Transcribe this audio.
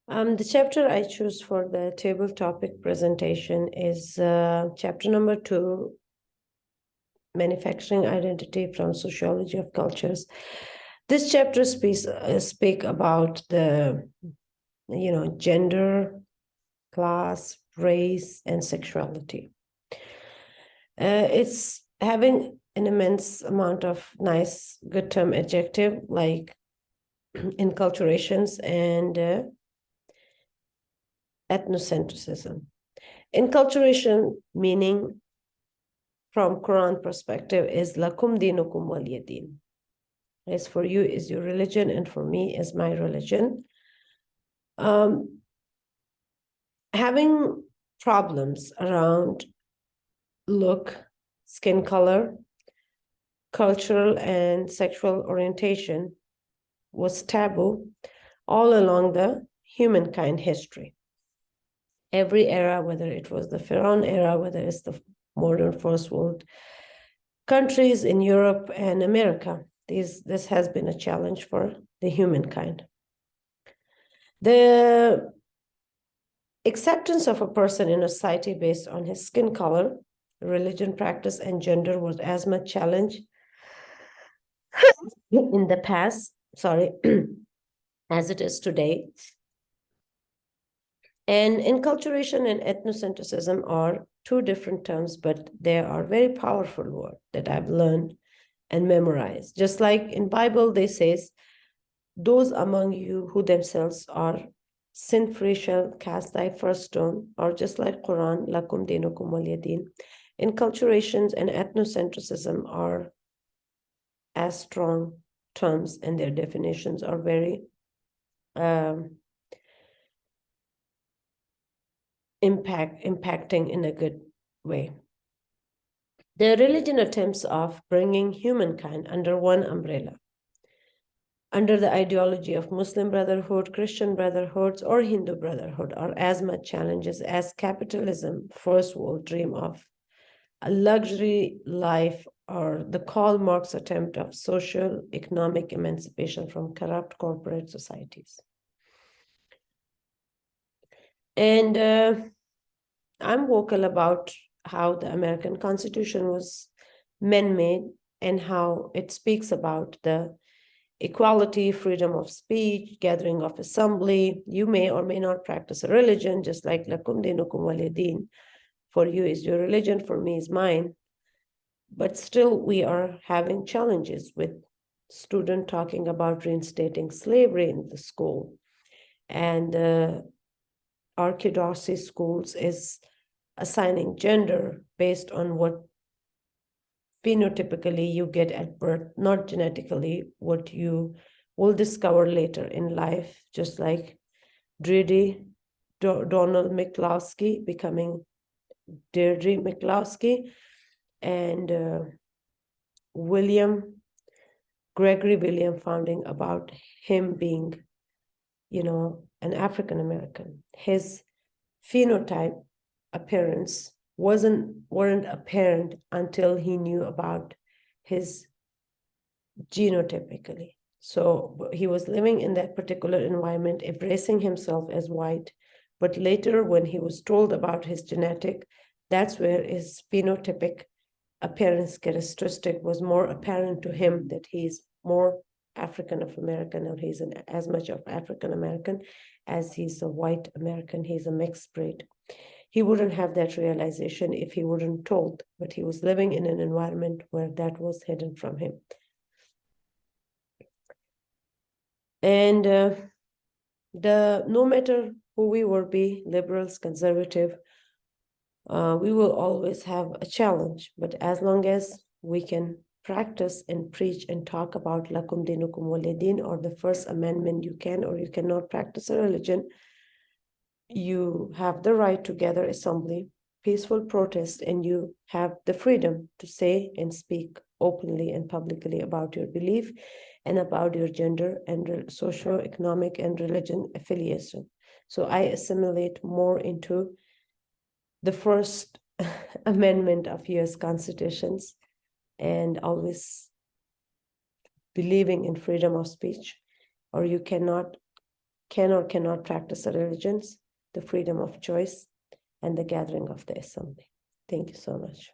The chapter I choose for the table topic presentation is chapter number 2, Manufacturing Identity from Sociology of Cultures. This chapter speak about the, gender, class, race, and sexuality. It's having an immense amount of nice, good term adjective like enculturations and ethnocentrism. Enculturation meaning from Quran perspective is lakum dinukum waliyadin. As for you is your religion and for me is my religion. Having problems around look, skin color, cultural and sexual orientation was taboo all along the humankind history. Every era, whether it was the Pharaoh era, whether it's the modern first world countries in Europe and America, this has been a challenge for the humankind. The acceptance of a person in a society based on his skin color, religion, practice, and gender was as much challenge in the past, as it is today. And enculturation and ethnocentrism are two different terms, but they are very powerful words that I've learned and memorized. Just like in Bible, they says, those among you who themselves are sin-free shall cast thy first stone, or just like Quran, lakum dinukum waliyadin. Enculturations and ethnocentrism are as strong terms, and their definitions are very impacting in a good way. The religion attempts of bringing humankind under one umbrella, under the ideology of Muslim Brotherhood, Christian Brotherhoods, or Hindu Brotherhood, are as much challenges as capitalism, first world dream of a luxury life, or the Karl Marx attempt of social economic emancipation from corrupt corporate societies. And I'm vocal about how the American Constitution was man-made and how it speaks about the equality, freedom of speech, gathering of assembly. You may or may not practice a religion, just like lakum dinukum waliyadin. For you is your religion, for me is mine. But still, we are having challenges with students talking about reinstating slavery in the school. And orthodoxy schools is assigning gender based on what phenotypically you get at birth, not genetically what you will discover later in life, just like Donald McCloskey becoming Deirdre McCloskey, and Gregory William founding about him being, an African American. His phenotype appearance weren't apparent until he knew about his genotypically. So he was living in that particular environment, embracing himself as white. But later, when he was told about his genetic, that's where his phenotypic appearance characteristic was more apparent to him, that he's more African of American, or he's as much of African American as he's a white American. He's a mixed breed. He wouldn't have that realization if he wouldn't told, but he was living in an environment where that was hidden from him. And no matter who we will be, liberals, conservative, we will always have a challenge. But as long as we can practice and preach and talk about lakum dinukum waliyadin, or the First Amendment, you can or you cannot practice a religion. You have the right to gather assembly, peaceful protest, and you have the freedom to say and speak openly and publicly about your belief and about your gender and socio-economic and religion affiliation. So I assimilate more into the First Amendment of US Constitutions and always believing in freedom of speech, or you cannot can or cannot practice the religions, the freedom of choice, and the gathering of the assembly. Thank you so much.